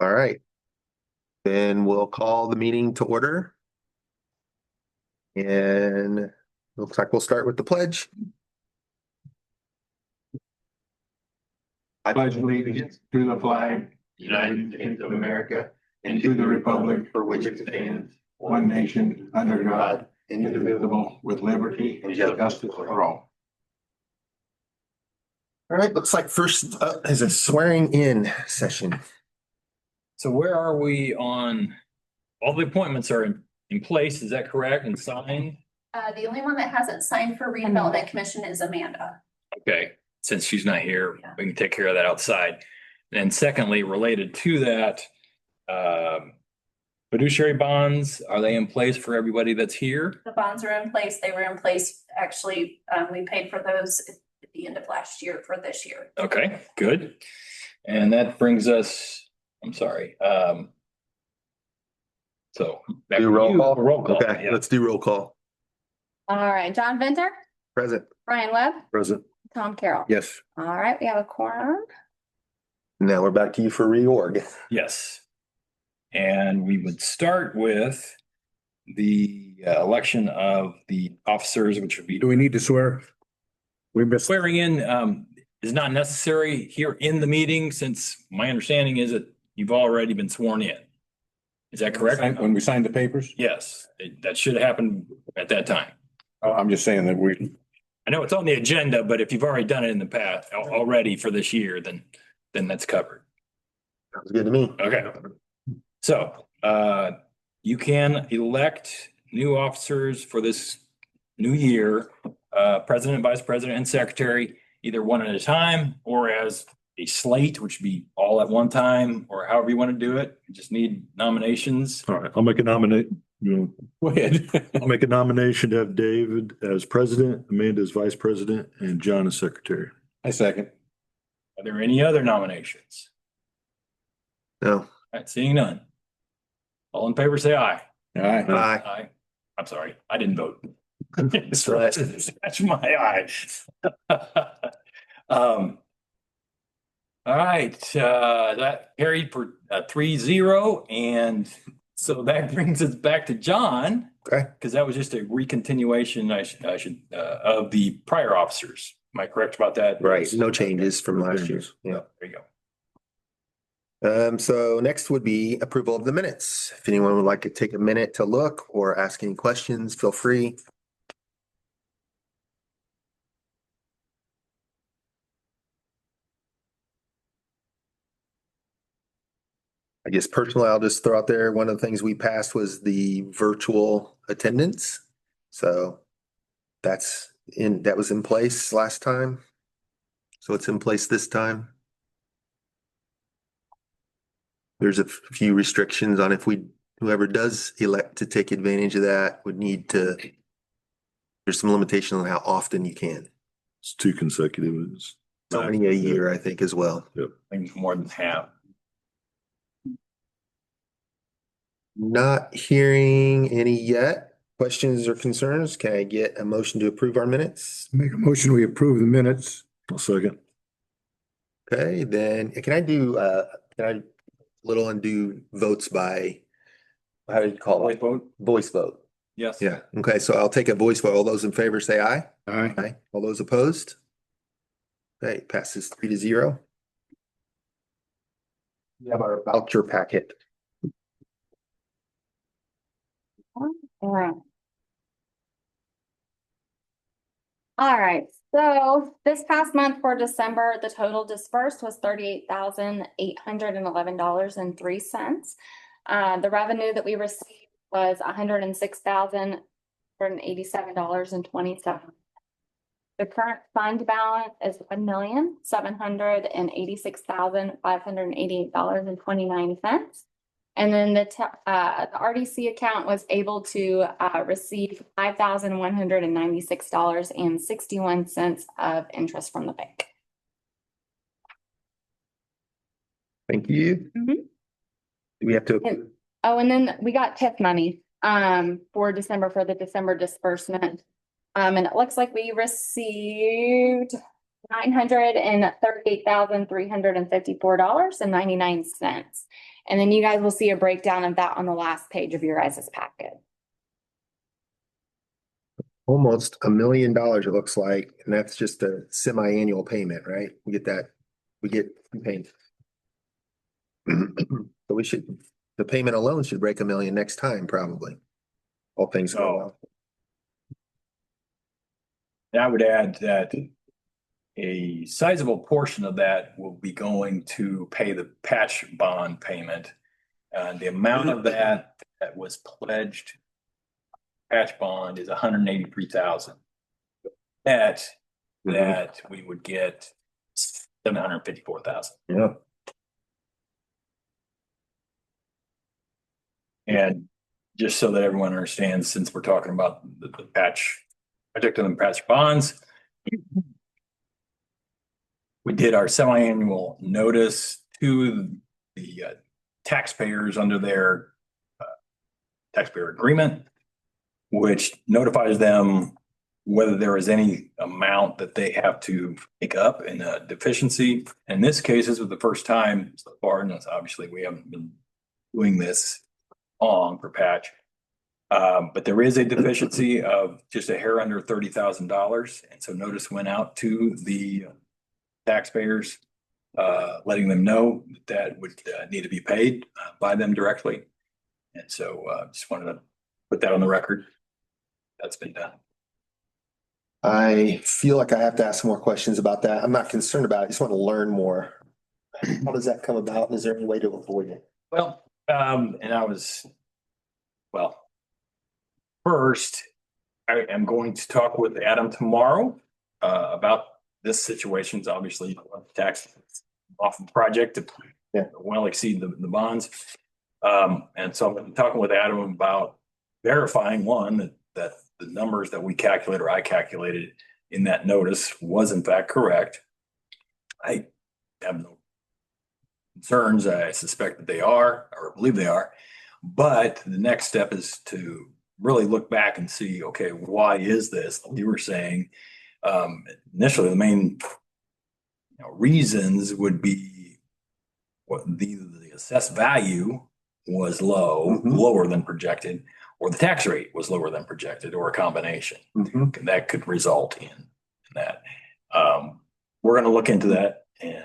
All right, then we'll call the meeting to order. And looks like we'll start with the pledge. I pledge allegiance to the flag, United States of America, and to the republic for which it stands, one nation, under God, indivisible, with liberty and justice for all. All right, looks like first up is a swearing in session. So where are we on, all the appointments are in place, is that correct, and signed? The only one that hasn't signed for redevelopment commission is Amanda. Okay, since she's not here, we can take care of that outside. And secondly, related to that, fiduciary bonds, are they in place for everybody that's here? The bonds are in place. They were in place, actually, we paid for those at the end of last year for this year. Okay, good. And that brings us, I'm sorry, so. back Do to roll you. call? Roll call, Okay, yeah. let's do roll call. All right, John Venter, Present. Brian Webb, Present. Tom Carroll. Yes. All right, we have a quorum. Now we're back to you for reorg. Yes. And we would start with the election of the officers, which would be Do we need to swear? We missed. swearing in is not necessary here in the meeting, since my understanding is that you've already been sworn in. Is that correct? When we signed the papers? Yes, that should happen at that time. I'm just saying that we, I know it's on the agenda, but if you've already done it in the past already for this year, then that's covered. Sounds good to me. Okay. So, you can elect new officers for this new year, president, vice president, and secretary, either one at a time or as a slate, which would be all at one time, or however you want to do it. You just need nominations. All right, I'll make a nominate, Go ahead. I'll make a nomination to have David as president, Amanda as vice president, and John as secretary. I second. Are there any other nominations? No. All right, seeing none. All in favor, say aye. All right. Aye. Aye. I'm sorry, I didn't vote. That's right. That's my eye. All right, that carried for 3-0, and so that brings us back to John. Okay. Because that was just a recontinuation, I should, of the prior officers. Am I correct about that? Right, no changes from last year. Yeah. There you go. So next would be approval of the minutes. If anyone would like to take a minute to look or ask any questions, feel free. I guess personally, I'll just throw out there, one of the things we passed was the virtual attendance. So that was in place last time. So it's in place this time. There's a few restrictions on whoever does elect to take advantage of that would need to, there's some limitation on how often you can. It's 2 consecutive. It's So many a year, I think, as well. I think more than half. Not hearing any yet. Questions or concerns? Can I get a motion to approve our minutes? Make a motion, we approve the minutes. I'll second. Okay, then can I little undo votes by, how do you call it? vote? Voice vote. Yes. Yeah, okay, so I'll take a voice vote. All those in favor say aye. Aye. Aye. All those opposed? Okay, passes 3-0. We have our voucher packet. All right, so this past month for December, the total dispersed was $38,811.03. The revenue that we received was $106,187.27. The current fund balance is $1,786,588.29. And then the RDC account was able to receive $5,196.61 of interest from the bank. Thank you. Mhm. Do we have to? Oh, and then we got TIF money for December, for the December disbursement. And it looks like we received $938,354.99. And then you guys will see a breakdown of that on the last page of your guys' packet. Almost $1 million, it looks like, and that's just a semi-annual payment, right? We get paid. So the payment alone should break $1 million next time, probably. All things go Oh. well. And I would add that a sizable portion of that will be going to pay the patch bond payment. The amount of that was pledged patch bond is $183,000. That we would get $754,000. Yeah. And just so that everyone understands, since we're talking about the patch project and the patch bonds, we did our semi-annual notice to the taxpayers under their taxpayer agreement, which notifies them whether there is any amount that they have to make up in a deficiency. In this case, this was the first time so far, and obviously we haven't been doing this long for patch. But there is a deficiency of just a hair under $30,000. And so notice went out to the taxpayers, letting them know that would need to be paid by them directly. And so just wanted to put that on the record. That's been done. I feel like I have to ask more questions about that. I'm not concerned about it. I just want to learn more. How does that come about? Is there any way to avoid it? Well, first, I am going to talk with Adam tomorrow about this situation. Obviously, tax off the project to well exceed the bonds. And so I'm talking with Adam about verifying that the numbers that we calculated or I calculated in that notice was in fact correct. I have no concerns. I suspect that they are, or believe they are. But the next step is to really look back and see, okay, why is this? Like you were saying, initially the main reasons would be what the assessed value was lower than projected, or the tax rate was lower than projected, or a combination. And that could result in that. We're going to look into that and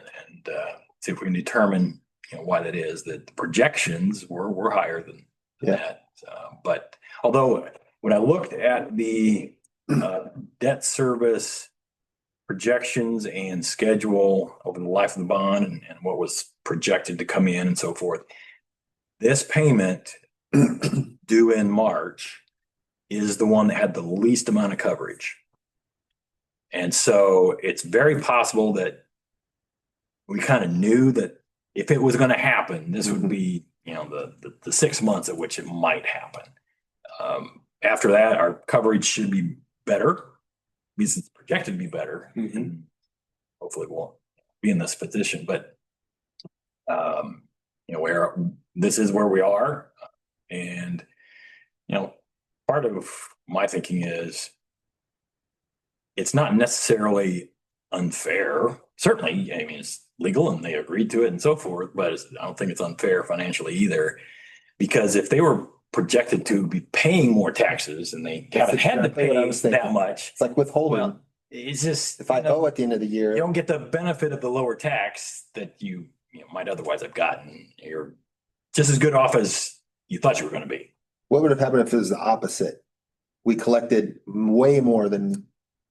see if we can determine why that is. That the projections were higher than that. But although when I looked at the debt service projections and schedule over the life of the bond and what was projected to come in and so forth, this payment due in March is the one that had the least amount of coverage. And so it's very possible that we kind of knew that if it was going to happen, this would be, the 6 months at which it might happen. After that, our coverage should be better because it's projected to be better. And hopefully we'll be in this position, but where this is where we are. And, part of my thinking is it's not necessarily unfair. Certainly, I mean, it's legal and they agreed to it and so forth, but I don't think it's unfair financially either. Because if they were projected to be paying more taxes and they haven't had to pay that much. It's like withholding. Well, it's just, If I owe at the end of the year. you don't get the benefit of the lower tax that you might otherwise have gotten. You're just as good off as you thought you were going to be. What would have happened if it was the opposite? We collected way more than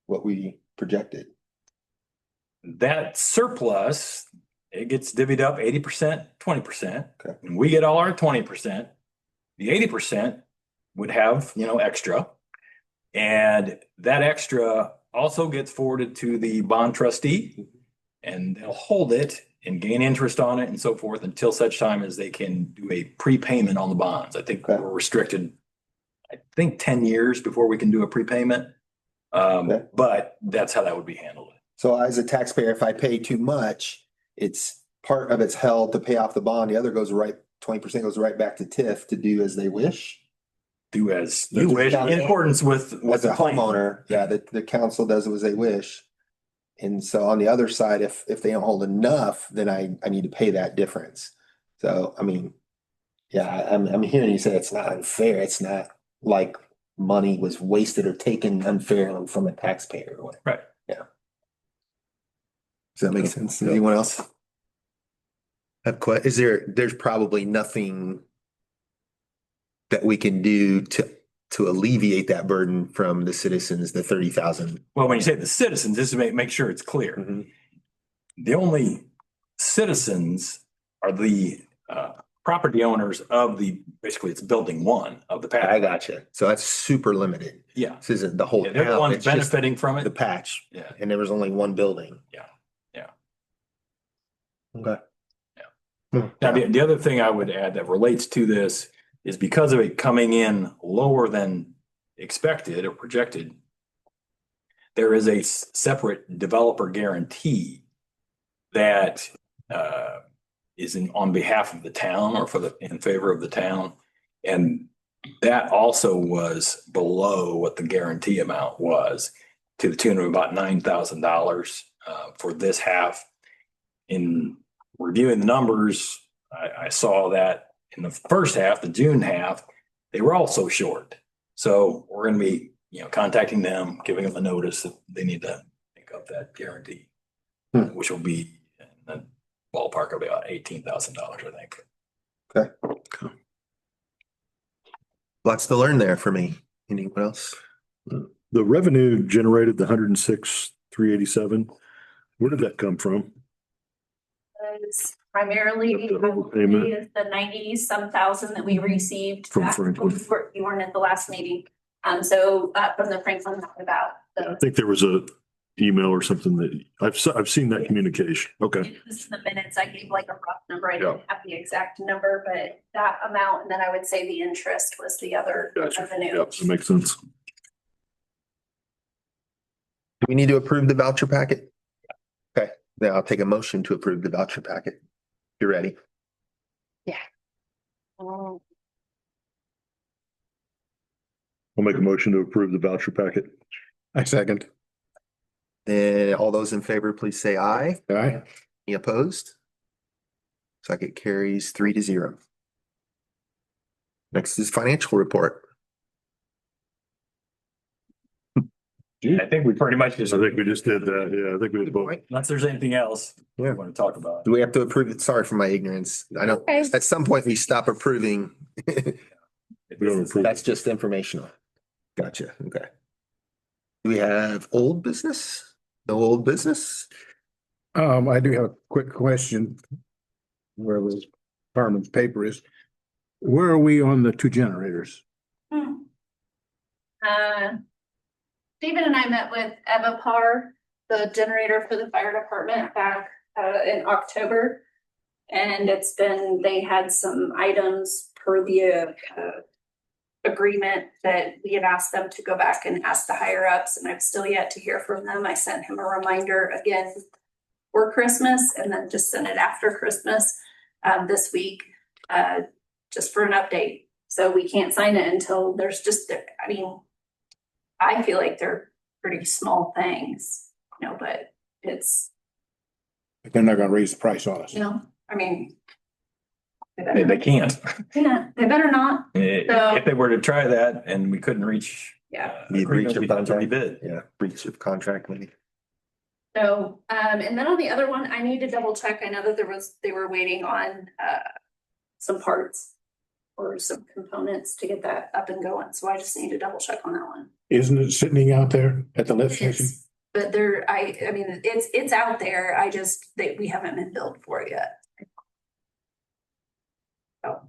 what we projected. That surplus, it gets divvied up 80%, 20%. Okay. And we get all our 20%. The 80% would have, extra. And that extra also gets forwarded to the bond trustee and they'll hold it and gain interest on it and so forth until such time as they can do a prepayment on the bonds. I think we're restricted, 10 years before we can do a prepayment. But that's how that would be handled. So as a taxpayer, if I pay too much, it's part of it's held to pay off the bond. The other 20% goes right back to TIF to do as they wish. Do as you wish in accordance with As the a plan. homeowner, the council does as they wish. And so on the other side, if they don't hold enough, then I need to pay that difference. So, I mean, Yeah, I'm hearing you say it's not unfair. It's not like money was wasted or taken unfairly from a taxpayer or whatever. Right. Yeah. Does that make sense? Yeah. Anyone else? There's probably nothing that we can do to alleviate that burden from the citizens, the 30,000. Well, when you say the citizens, just to make sure it's clear. Mhm. The only citizens are the property owners of basically it's building one of the I patch. gotcha. So that's super limited. Yeah. This isn't the whole Yeah, they're the town. ones It's just benefiting from the it. patch, Yeah. and there was only one building. Yeah. Yeah. Okay. Yeah. Now, the other thing I would add that relates to this is because of it coming in lower than expected or projected, there is a separate developer guarantee that is on behalf of the town or in favor of the town. And that also was below what the guarantee amount was, to the tune of about $9,000 for this half. In reviewing the numbers, I saw that in the first half, the June half, they were also short. So we're going to be, contacting them, giving them a notice that they need to make up that guarantee, which will be in the ballpark of about $18,000, I think. Lots to learn there for me. Anyone else? The revenue generated the 106,387. Where did that come from? Was primarily The overpayment. the 90-some thousand that we received. From back when Franklin. You weren't at the last meeting. So from the Franklin about I the. think there was a email or something that I've seen that communication. Okay. It was in the minutes. I gave like a rough number. I Yeah. didn't have the exact number, but that amount, and then I would say the interest was the other Gotcha. revenue. Yep, that makes sense. Do we need to approve the voucher packet? Okay, now I'll take a motion to approve the voucher packet. You ready? Oh, I'll make a motion to approve the voucher packet. I second. Then all those in favor, please say aye. Aye. Any opposed? So it carries 3-0. Next is financial report. I think we pretty much just, I think we just did that. Yeah, I think we did both. unless there's anything else we Yeah. want to talk about. Do we have to approve it? Sorry for my ignorance. I know Okay. at some point we stop approving. We don't approve. That's just informational. Gotcha. Okay. Do we have old business? No old business? I do have a quick question. Where this fireman's paper is. Where are we on the 2 generators? Stephen and I met with Evapar, the generator for the fire department back in October. And they had some items per the agreement that we had asked them to go back and ask the higher ups, and I've still yet to hear from them. I sent him a reminder again for Christmas and then just sent it after Christmas this week, just for an update. So we can't sign it until there's I feel like they're pretty small things, but it's, They're not gonna raise the price on us. They can't. Yeah, they better not. If they were to try that and we couldn't reach. Yeah. Be breach of we'd have to contract. rebid. Yeah, breach of contract maybe. So, and then on the other one, I need to double check. I know that they were waiting on, some parts or some components to get that up and going. So I just need to double check on that one. Isn't it sitting out there at the lift It station? is, but it's out there. We haven't been billed for it yet. So,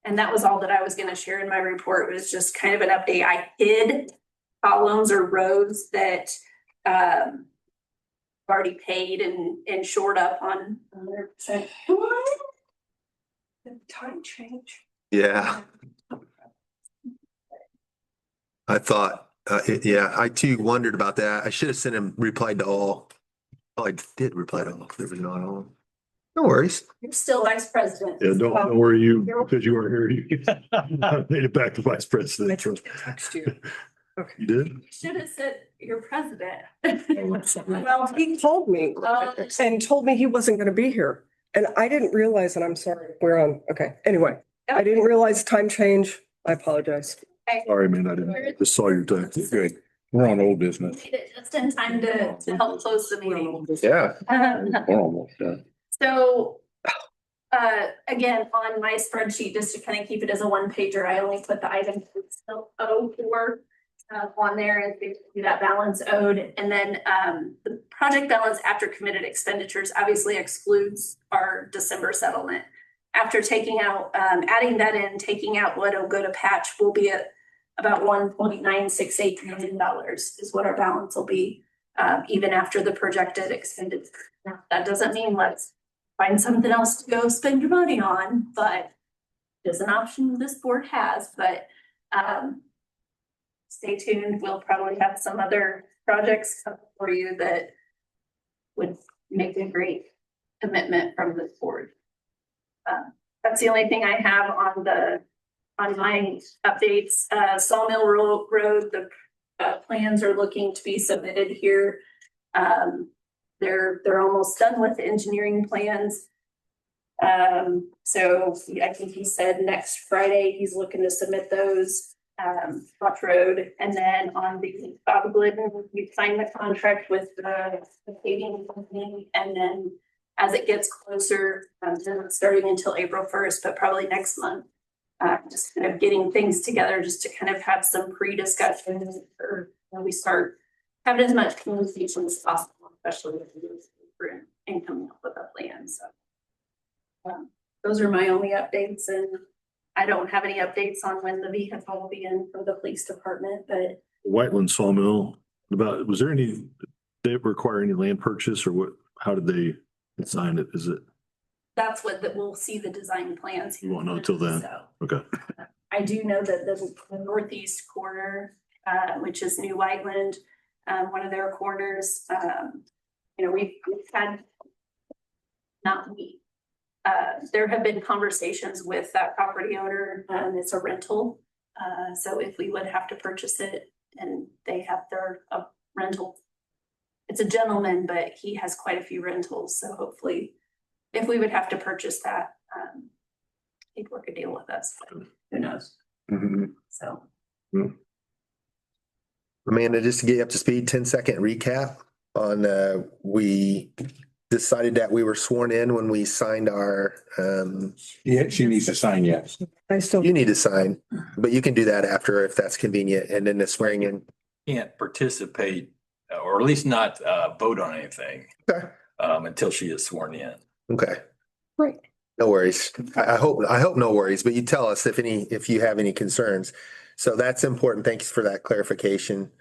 and that was all that I was gonna share in my report, was just kind of an update. I hid columns or rows that, already paid and shored up on 100%. The time change. Yeah. I thought, I too wondered about that. I should have sent him replied to all. Oh, I did reply to all. There was not all. No worries. You're still vice president. Yeah, don't worry you, because you weren't here. You made it back to vice president. Text you. You did? You should have said you're president. Well, he told me and told me he wasn't gonna be here. And I didn't realize, and I'm sorry, we're on, okay, anyway. I didn't realize time change. I apologize. Sorry, man, I didn't, just saw your text. Good. We're on old business. Made it just in time to help close the meeting. Yeah. We're almost done. So, again, on my spreadsheet, just to kind of keep it as a one pager, I only put the items that still owe for on there and basically that balance owed. And then, the project balance after committed expenditures obviously excludes our December settlement. After taking out, adding that in, taking out what will go to patch, will be at about $1.968 million is what our balance will be, even after the projected expenditure. Now, that doesn't mean let's find something else to go spend your money on, but it's an option this board has, but stay tuned. We'll probably have some other projects for you that would make a great commitment from this board. That's the only thing I have on my updates. Sawmill Road, the plans are looking to be submitted here. They're almost done with the engineering plans. So I think he said next Friday, he's looking to submit those, Watch Road. And then on the Bob Glidden, we signed the contract with the paving company. And then as it gets closer, not starting until April 1st, but probably next month, just kind of getting things together just to kind of have some pre-discussion or when we start having as much communication as possible, especially with the and coming up with a plan. So those are my only updates, and I don't have any updates on when the vehicle will be in from the police department, but Whiteland Sawmill, was there any, they require any land purchase or what, how did they design it? Is it, that's what we'll see the design plans. You won't know till then. So okay. I do know that the northeast corner, which is New Whiteland, one of their corners, we've had, not we, there have been conversations with that property owner, and it's a rental. So if we would have to purchase it and they have their rental, it's a gentleman, but he has quite a few rentals. So hopefully if we would have to purchase that, he'd work a deal with us, but who knows? Mhm. So. Amanda, just to get you up to speed, 10-second recap on, we decided that we were sworn in when we signed our, Yeah, she needs to sign yes. I still, you need to sign, but you can do that after if that's convenient, and then the swearing in. Can't participate, or at least not vote on anything Okay. until she is sworn in. Okay. Right. No worries. I hope no worries, but you tell us if you have any concerns. So that's important. Thanks for that clarification.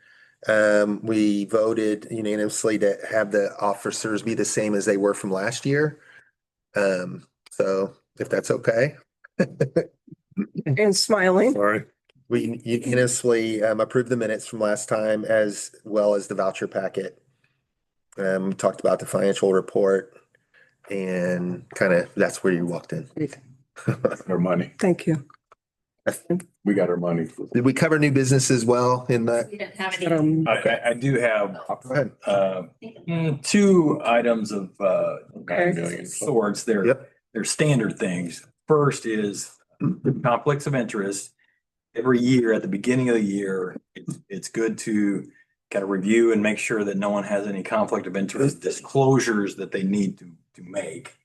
We voted unanimously to have the officers be the same as they were from last year. So if that's okay. and smiling. Sorry. We unanimously approved the minutes from last time as well as the voucher packet. We talked about the financial report and kind of that's where you walked in. Our money. Thank you. We got our money. Did we cover new business as well in that? We didn't have any. I do have Go ahead. two items of 9 million. sorts. Yep. They're standard things. First is conflicts of interest. Every year at the beginning of the year, it's good to kind of review and make sure that no one has any conflict of interest disclosures that they need to make.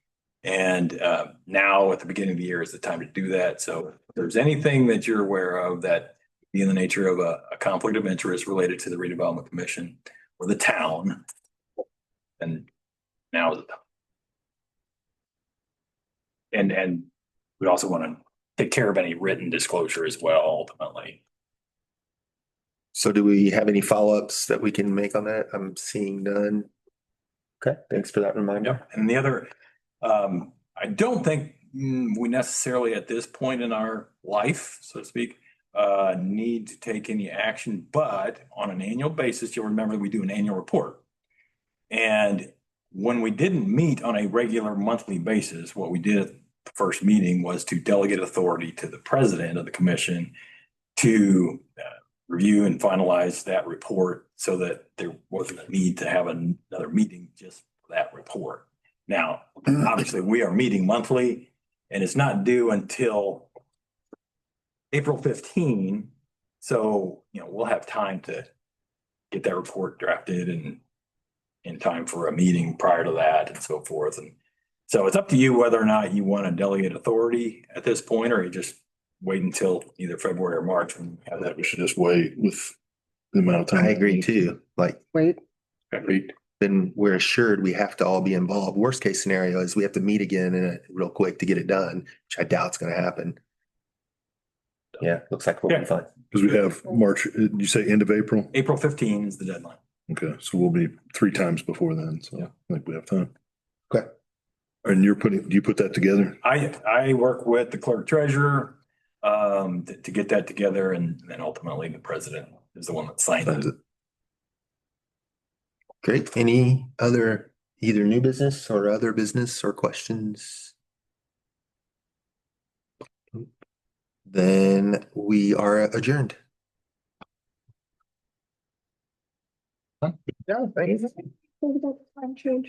And now at the beginning of the year is the time to do that. So if there's anything that you're aware of that be in the nature of a conflict of interest related to the redevelopment commission or the town, then now is the time. And we also want to take care of any written disclosure as well, ultimately. So do we have any follow-ups that we can make on that? I'm seeing none. Okay, thanks for that reminder. Yep. And the other, I don't think we necessarily at this point in our life, so to speak, need to take any action, but on an annual basis, you'll remember we do an annual report. And when we didn't meet on a regular monthly basis, what we did at the first meeting was to delegate authority to the president of the commission to review and finalize that report so that there wasn't a need to have another meeting just for that report. Now, obviously, we are meeting monthly and it's not due until April 15. So, we'll have time to get that report drafted and in time for a meeting prior to that and so forth. And so it's up to you whether or not you want to delegate authority at this point, or you just wait until either February or March when you have that. We should just wait with the amount of time. I agree too. Like, Wait, then we're assured we have to all be involved. Worst case scenario is we have to meet again real quick to get it done, which I doubt's gonna happen. Yeah, looks like we'll be fine. Because we have March, you say end of April? April 15 is the deadline. Okay, so we'll be 3 times before then, so I think we have time. Okay. And do you put that together? I work with the clerk treasurer to get that together, and then ultimately the president is the one that signs it. Great. Any other, either new business or other business or questions? Then we are adjourned. time change.